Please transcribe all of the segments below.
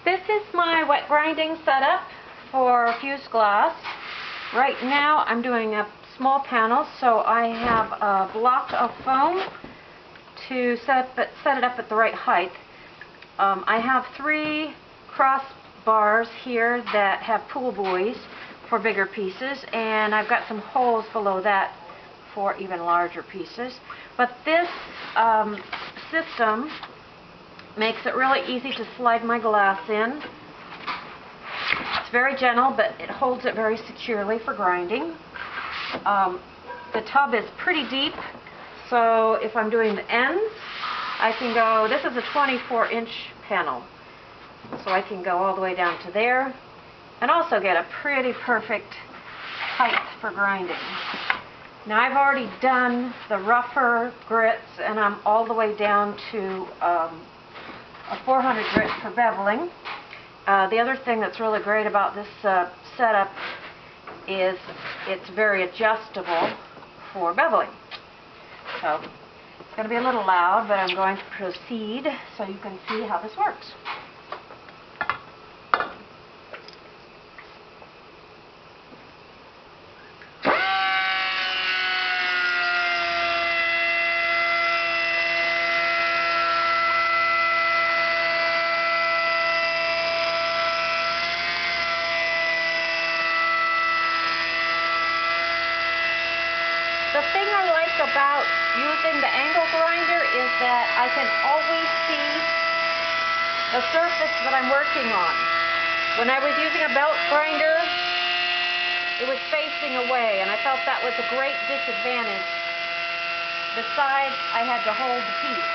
This is my wet grinding setup for fused glass. Right now I'm doing a small panel, so I have a block of foam to set it up at the right height. I have 3 cross bars here that have pool buoys for bigger pieces, and I've got some holes below that for even larger pieces. But this system makes it really easy to slide my glass in. It's very gentle, but it holds it very securely for grinding. The tub is pretty deep, so if I'm doing the ends, I can go, this is a 24-inch panel, so I can go all the way down to there and also get a pretty perfect height for grinding. Now I've already done the rougher grits, and I'm all the way down to a 400 grit for beveling. The other thing that's really great about this setup is it's very adjustable for beveling. So it's going to be a little loud, but I'm going to proceed so you can see how this works. The thing I like about using the angle grinder is that I can always see the surface that I'm working on. When I was using a belt grinder, it was facing away, and I felt that was a great disadvantage. Besides, I had to hold the piece.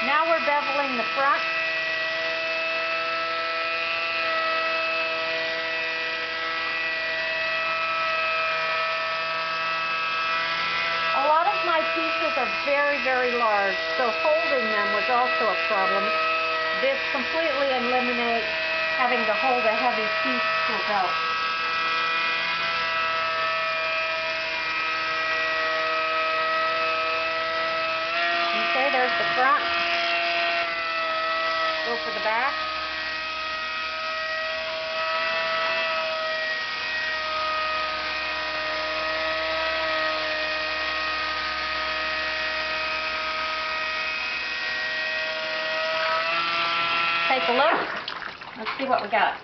Now we're beveling the front. My pieces are very, very large, so holding them was also a problem. This completely eliminates having to hold a heavy piece to a belt. Okay, there's the front. Go for the back. Take a look. Let's see what we got.